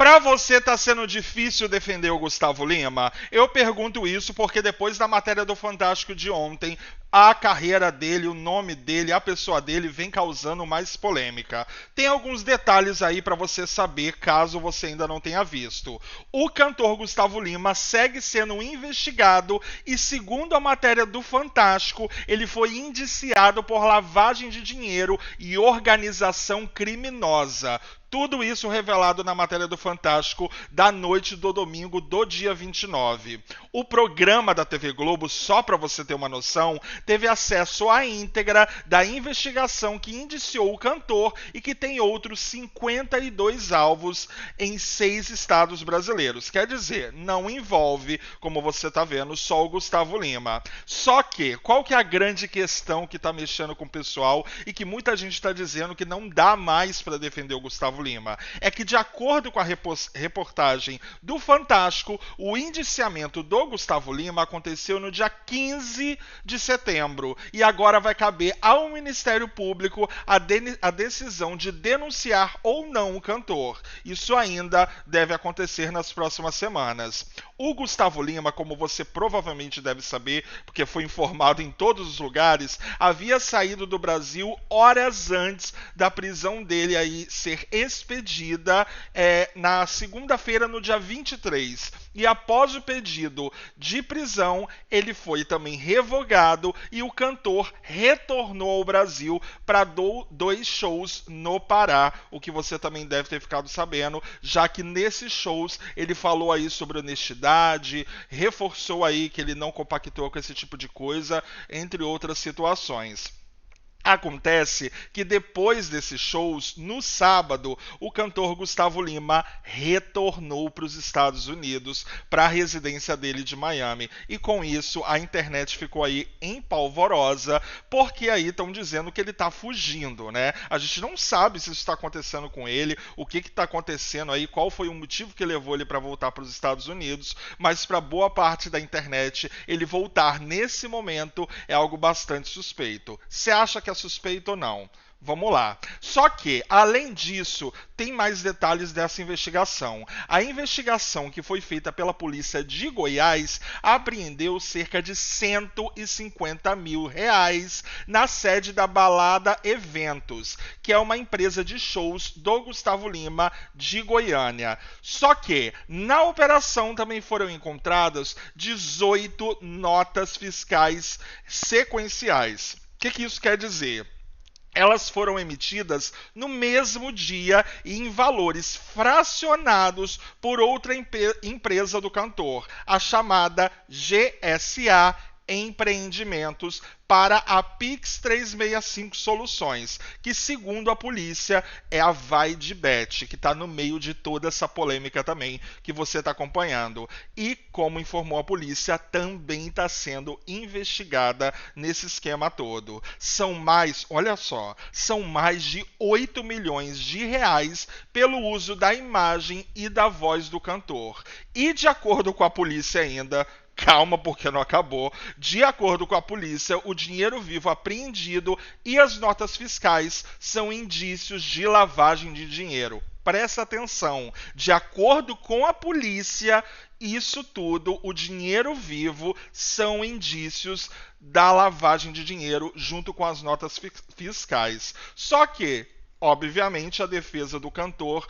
Pra você tá sendo difícil defender o Gustavo Lima? Eu pergunto isso porque depois da matéria do Fantástico de ontem, a carreira dele, o nome dele, a pessoa dele vem causando mais polêmica. Tem alguns detalhes aí pra você saber, caso você ainda não tenha visto. O cantor Gustavo Lima segue sendo investigado e, segundo a matéria do Fantástico, ele foi indiciado por lavagem de dinheiro e organização criminosa. Tudo isso revelado na matéria do Fantástico da noite do domingo do dia 29. O programa da TV Globo, só para você ter uma noção, teve acesso à íntegra da investigação que indiciou o cantor e que tem outros 52 alvos em 6 estados brasileiros. Quer dizer, não envolve, como você está vendo, só o Gustavo Lima. Só que, qual que é a grande questão que está mexendo com o pessoal e que muita gente está dizendo que não dá mais para defender o Gustavo Lima? É que, de acordo com a reportagem do Fantástico, o indiciamento do Gustavo Lima aconteceu no dia 15 de setembro e agora vai caber ao Ministério Público a decisão de denunciar ou não o cantor. Isso ainda deve acontecer nas próximas semanas. O Gustavo Lima, como você provavelmente deve saber, porque foi informado em todos os lugares, havia saído do Brasil horas antes da prisão dele aí ser expedida na segunda-feira, no dia 23. E após o pedido de prisão, ele foi também revogado e o cantor retornou ao Brasil para 2 shows no Pará, o que você também deve ter ficado sabendo, já que nesses shows ele falou aí sobre honestidade, reforçou aí que ele não compactou com esse tipo de coisa, entre outras situações. Acontece que depois desses shows, no sábado, o cantor Gustavo Lima retornou para os Estados Unidos, para a residência dele de Miami. E com isso, a internet ficou aí empolvorosa, porque aí estão dizendo que ele está fugindo, né? A gente não sabe se isso está acontecendo com ele, o que está acontecendo aí, qual foi o motivo que levou ele para voltar para os Estados Unidos, mas para boa parte da internet, ele voltar nesse momento é algo bastante suspeito. Você acha que é suspeito ou não? Vamos lá. Só que, além disso, tem mais detalhes dessa investigação. A investigação que foi feita pela polícia de Goiás apreendeu cerca de R$ 150 mil na sede da Balada Eventos, que é uma empresa de shows do Gustavo Lima de Goiânia. Só que, na operação também foram encontradas 18 notas fiscais sequenciais. O que isso quer dizer? Elas foram emitidas no mesmo dia e em valores fracionados por outra empresa do cantor, a chamada GSA Empreendimentos, para a Pix 365 Soluções, que, segundo a polícia, é a VaideBet, que está no meio de toda essa polêmica também que você está acompanhando. E, como informou a polícia, também está sendo investigada nesse esquema todo. São mais, olha só, são mais de 8 milhões de reais pelo uso da imagem e da voz do cantor. E, de acordo com a polícia ainda, calma, porque não acabou. De acordo com a polícia, o dinheiro vivo apreendido e as notas fiscais são indícios de lavagem de dinheiro. Presta atenção. De acordo com a polícia, isso tudo, o dinheiro vivo, são indícios da lavagem de dinheiro junto com as notas fiscais. Só que, obviamente, a defesa do cantor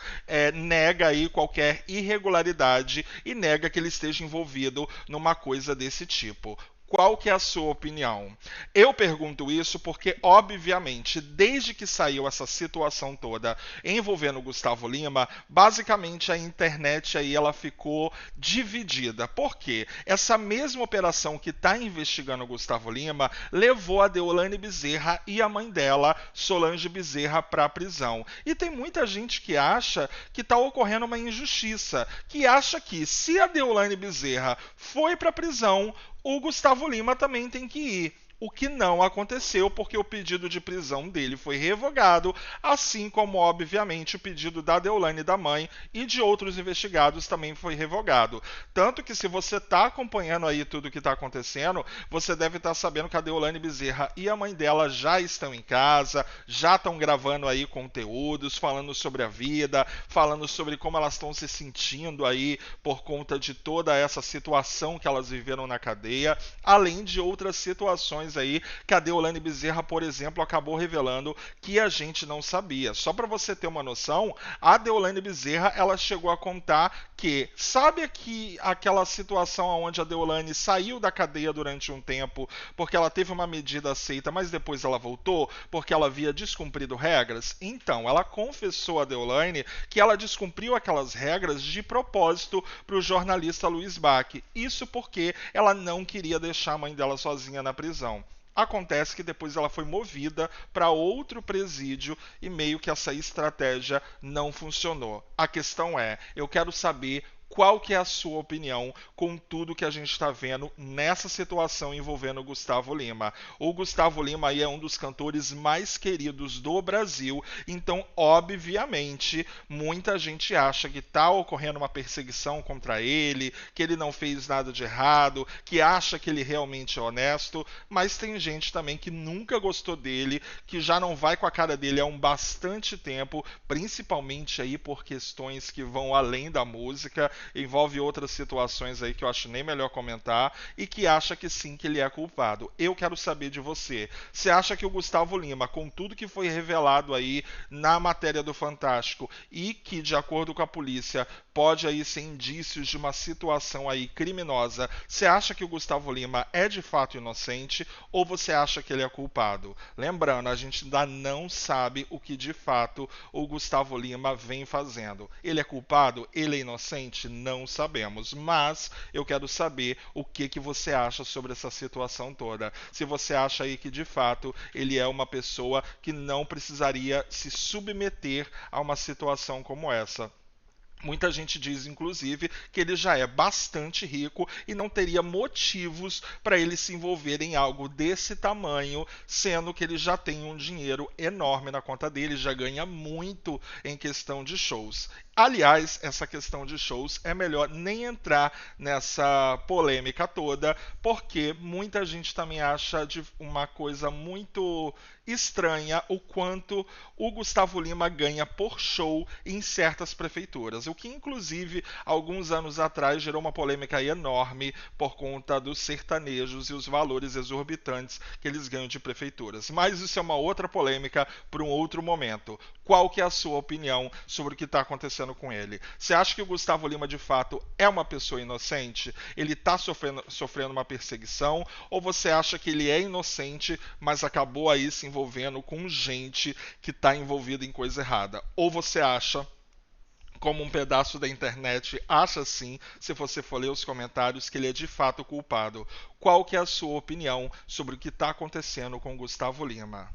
nega aí qualquer irregularidade e nega que ele esteja envolvido numa coisa desse tipo. Qual que é a sua opinião? Eu pergunto isso porque, obviamente, desde que saiu essa situação toda envolvendo o Gustavo Lima, basicamente a internet aí ela ficou dividida. Por quê? Essa mesma operação que está investigando o Gustavo Lima levou a Deolane Bezerra e a mãe dela, Solange Bezerra, para a prisão. E tem muita gente que acha que está ocorrendo uma injustiça, que acha que se a Deolane Bezerra foi para a prisão, o Gustavo Lima também tem que ir. o que não aconteceu porque o pedido de prisão dele foi revogado, assim como, obviamente, o pedido da Deolane, da mãe e de outros investigados também foi revogado. Tanto que, se você está acompanhando aí tudo o que está acontecendo, você deve estar sabendo que a Deolane Bezerra e a mãe dela já estão em casa, já estão gravando aí conteúdos, falando sobre a vida, falando sobre como elas estão se sentindo aí por conta de toda essa situação que elas viveram na cadeia, além de outras situações aí que a Deolane Bezerra, por exemplo, acabou revelando que a gente não sabia. Só para você ter uma noção, a Deolane Bezerra, ela chegou a contar que, sabe que aquela situação onde a Deolane saiu da cadeia durante um tempo porque ela teve uma medida aceita, mas depois ela voltou porque ela havia descumprido regras? Então, ela confessou a Deolane que ela descumpriu aquelas regras de propósito para o jornalista Luiz Bach. Isso porque ela não queria deixar a mãe dela sozinha na prisão. Acontece que depois ela foi movida para outro presídio e meio que essa estratégia não funcionou. A questão é, eu quero saber qual que é a sua opinião com tudo que a gente está vendo nessa situação envolvendo o Gustavo Lima. O Gustavo Lima aí é um dos cantores mais queridos do Brasil, então, obviamente, muita gente acha que está ocorrendo uma perseguição contra ele, que ele não fez nada de errado, que acha que ele realmente é honesto, mas tem gente também que nunca gostou dele, que já não vai com a cara dele há um bastante tempo, principalmente aí por questões que vão além da música, envolve outras situações aí que eu acho nem melhor comentar, e que acha que sim, que ele é culpado. Eu quero saber de você. Você acha que o Gustavo Lima, com tudo que foi revelado aí na matéria do Fantástico, e que, de acordo com a polícia, pode aí ser indícios de uma situação aí criminosa, você acha que o Gustavo Lima é de fato inocente, ou você acha que ele é culpado? Lembrando, a gente ainda não sabe o que de fato o Gustavo Lima vem fazendo. Ele é culpado? Ele é inocente? Não sabemos, mas eu quero saber o que você acha sobre essa situação toda. Se você acha aí que de fato ele é uma pessoa que não precisaria se submeter a uma situação como essa. Muita gente diz, inclusive, que ele já é bastante rico e não teria motivos para ele se envolver em algo desse tamanho, sendo que ele já tem um dinheiro enorme na conta dele, já ganha muito em questão de shows. Aliás, essa questão de shows é melhor nem entrar nessa polêmica toda, porque muita gente também acha de uma coisa muito estranha o quanto o Gustavo Lima ganha por show em certas prefeituras, o que inclusive alguns anos atrás gerou uma polêmica enorme por conta dos sertanejos e os valores exorbitantes que eles ganham de prefeituras. Mas isso é uma outra polêmica para um outro momento. Qual que é a sua opinião sobre o que está acontecendo com ele? Você acha que o Gustavo Lima de fato é uma pessoa inocente? Ele está sofrendo uma perseguição? Ou você acha que ele é inocente, mas acabou aí se envolvendo com gente que está envolvida em coisa errada? Ou você acha, como um pedaço da internet acha sim, se você for ler os comentários, que ele é de fato culpado? Qual que é a sua opinião sobre o que está acontecendo com o Gustavo Lima?